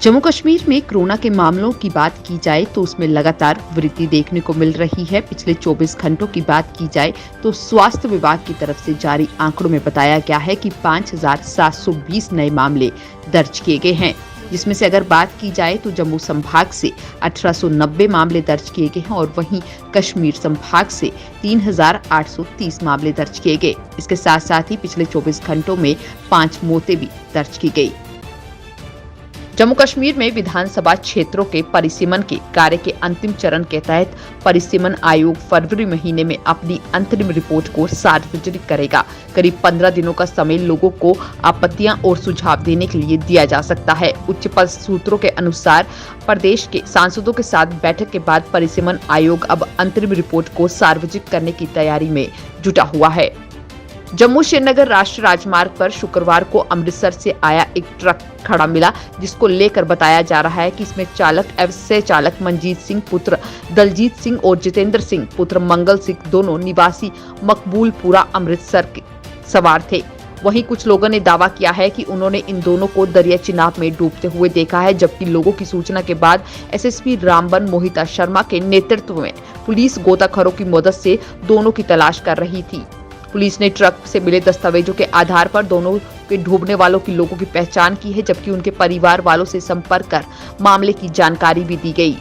जम्मू कश्मीर में कोरोना के मामलों की बात की जाए तो उसमें लगातार वृद्धि देखने को मिल रही है। पिछले 24 घंटों की बात की जाए तो स्वास्थ्य विभाग की तरफ से जारी आंकड़ों में बताया गया है कि 5,720 नए मामले दर्ज किए गए हैं, जिसमें से अगर बात की जाए तो जम्मू संभाग से 1890 मामले दर्ज किए गए हैं और वहीं कश्मीर संभाग से 3,830 मामले दर्ज किए गए। इसके साथ साथ ही पिछले 24 घंटों में 5 मौतें भी दर्ज की गई। जम्मू कश्मीर में विधानसभा क्षेत्रों के परिसीमन के कार्य के अंतिम चरण के तहत परिसीमन आयोग फरवरी महीने में अपनी अंतरिम रिपोर्ट को सार्वजनिक करेगा। करीब 15 दिनों का समय लोगों को आपत्तियां और सुझाव देने के लिए दिया जा सकता है। उच्च पद सूत्रों के अनुसार प्रदेश के सांसदों के साथ बैठक के बाद परिसीमन आयोग अब अंतरिम रिपोर्ट को सार्वजनिक करने की तैयारी में जुटा हुआ है। जम्मू श्रीनगर राष्ट्रीय राजमार्ग पर शुक्रवार को अमृतसर से आया एक ट्रक खड़ा मिला, जिसको लेकर बताया जा रहा है कि इसमें चालक एवं सह चालक मनजीत सिंह पुत्र दलजीत सिंह और जितेंद्र सिंह पुत्र मंगल सिंह दोनों निवासी मकबूलपुरा अमृतसर के सवार थे। वहीं कुछ लोगों ने दावा किया है कि उन्होंने इन दोनों को दरिया चिनाब में डूबते हुए देखा है, जबकि लोगों की सूचना के बाद एसएसपी रामबन मोहिता शर्मा के नेतृत्व में पुलिस गोताखोरों की मदद से दोनों की तलाश कर रही थी। पुलिस ने ट्रक से मिले दस्तावेजों के आधार पर दोनों के डूबने वालों की लोगों की पहचान की है, जबकि उनके परिवार वालों से संपर्क कर मामले की जानकारी भी दी गई।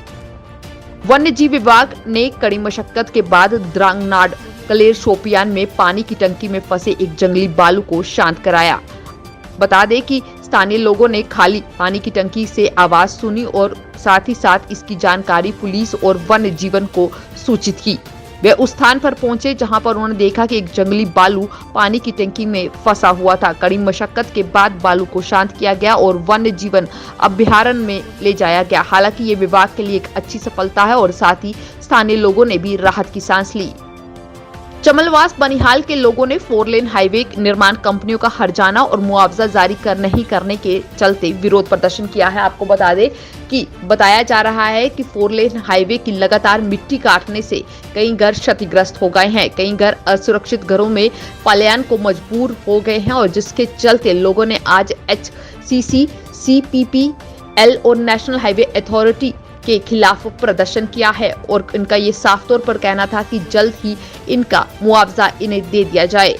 वन्य जीव विभाग ने कड़ी मशक्कत के बाद द्रांगनाड कलेर शोपियान में पानी की टंकी में फंसे एक जंगली बालू को शांत कराया। बता दें कि स्थानीय लोगों ने खाली पानी की टंकी से आवाज सुनी और साथ ही साथ इसकी जानकारी पुलिस और वन्य जीवन को सूचित की। वे उस स्थान पर पहुंचे जहां पर उन्होंने देखा कि एक जंगली बालू पानी की टंकी में फंसा हुआ था। कड़ी मशक्कत के बाद बालू को शांत किया गया और वन्य जीवन अभयारण्य में ले जाया गया। हालांकि ये विभाग के लिए एक अच्छी सफलता है और साथ ही स्थानीय लोगों ने भी राहत की सांस ली। चमलवास बनिहाल के लोगों ने 4 लेन हाईवे निर्माण कंपनियों का हर्जाना और मुआवजा जारी नहीं करने के चलते विरोध प्रदर्शन किया है। आपको बता दें कि बताया जा रहा है कि 4 लेन हाईवे की लगातार मिट्टी काटने से कई घर क्षतिग्रस्त हो गए हैं। कई घर असुरक्षित घरों में पलायन को मजबूर हो गए हैं और जिसके चलते लोगों ने आज HCC, CPPL और नेशनल हाईवे अथॉरिटी के खिलाफ प्रदर्शन किया है और इनका ये साफ तौर पर कहना था कि जल्द ही इनका मुआवजा इन्हें दे दिया जाए।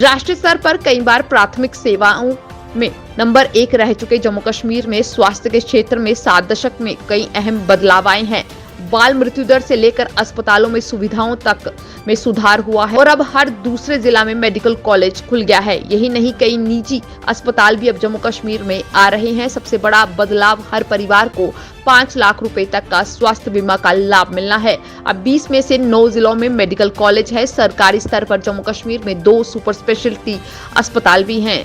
राष्ट्रीय स्तर पर कई बार प्राथमिक सेवाओं में नंबर 1 रह चुके जम्मू कश्मीर में स्वास्थ्य के क्षेत्र में 7 दशक में कई अहम बदलाव आए हैं। बाल मृत्यु दर से लेकर अस्पतालों में सुविधाओं तक में सुधार हुआ है और अब हर दूसरे जिला में मेडिकल कॉलेज खुल गया है। यही नहीं, कई निजी अस्पताल भी अब जम्मू कश्मीर में आ रहे हैं। सबसे बड़ा बदलाव, हर परिवार को 5 लाख रुपए तक का स्वास्थ्य बीमा का लाभ मिलना है। अब 20 में से 9 जिलों में मेडिकल कॉलेज है। सरकारी स्तर पर जम्मू कश्मीर में 2 सुपर स्पेशलिटी अस्पताल भी हैं।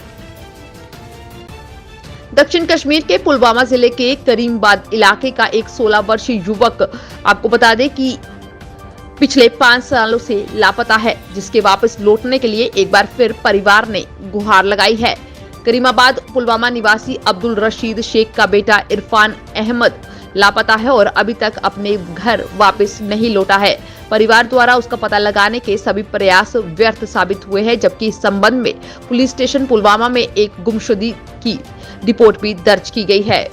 दक्षिण कश्मीर के पुलवामा जिले के करीमबाद इलाके का एक 16 वर्षीय युवक आपको बता दें कि पिछले 5 सालों से लापता है, जिसके वापस लौटने के लिए एक बार फिर परिवार ने गुहार लगाई है। करीमाबाद पुलवामा निवासी अब्दुल रशीद शेख का बेटा इरफान अहमद लापता है और अभी तक अपने घर वापस नहीं लौटा है। परिवार द्वारा उसका पता लगाने के सभी प्रयास व्यर्थ साबित हुए हैं, जबकि इस संबंध में पुलिस स्टेशन पुलवामा में एक गुमशुदगी की रिपोर्ट भी दर्ज की गई है।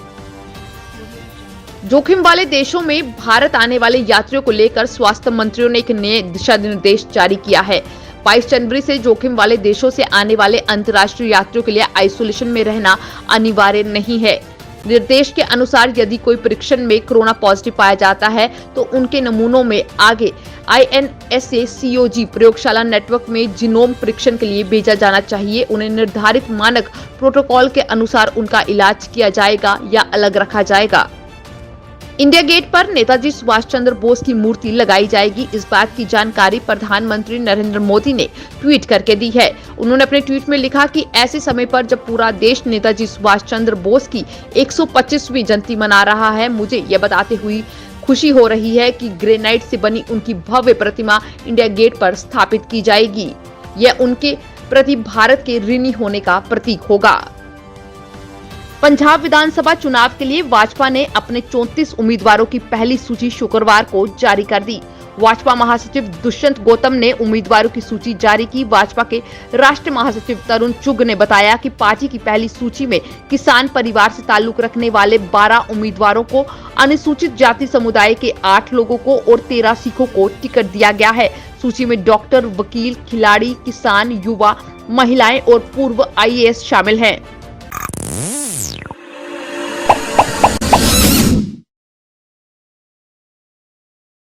जोखिम वाले देशों में भारत आने वाले यात्रियों को लेकर स्वास्थ्य मंत्रियों ने एक नए दिशा निर्देश जारी किया है। 22 जनवरी से जोखिम वाले देशों से आने वाले अंतर्राष्ट्रीय यात्रियों के लिए आइसोलेशन में रहना अनिवार्य नहीं है। निर्देश के अनुसार यदि कोई परीक्षण में कोरोना पॉजिटिव पाया जाता है तो उनके नमूनों में आगे INSA-CoG प्रयोगशाला नेटवर्क में जीनोम परीक्षण के लिए भेजा जाना चाहिए। उन्हें निर्धारित मानक प्रोटोकॉल के अनुसार उनका इलाज किया जाएगा या अलग रखा जाएगा। इंडिया गेट पर नेताजी सुभाष चंद्र बोस की मूर्ति लगाई जाएगी। इस बात की जानकारी प्रधानमंत्री नरेंद्र मोदी ने ट्वीट करके दी है। उन्होंने अपने ट्वीट में लिखा कि ऐसे समय पर जब पूरा देश नेताजी सुभाष चंद्र बोस की 125वीं जयंती मना रहा है, मुझे यह बताते हुए खुशी हो रही है कि ग्रेनाइट से बनी उनकी भव्य प्रतिमा इंडिया गेट पर स्थापित की जाएगी। यह उनके प्रति भारत के ऋणी होने का प्रतीक होगा। पंजाब विधानसभा चुनाव के लिए भाजपा ने अपने 34 उम्मीदवारों की पहली सूची शुक्रवार को जारी कर दी। भाजपा महासचिव दुष्यंत गौतम ने उम्मीदवारों की सूची जारी की। भाजपा के राष्ट्रीय महासचिव तरुण चुग ने बताया कि पार्टी की पहली सूची में किसान परिवार से ताल्लुक रखने वाले 12 उम्मीदवारों को, अनुसूचित जाति समुदाय के 8 लोगों को और 13 सिखों को टिकट दिया गया है। सूची में डॉक्टर, वकील, खिलाड़ी, किसान, युवा, महिलाएं और पूर्व IAS शामिल हैं।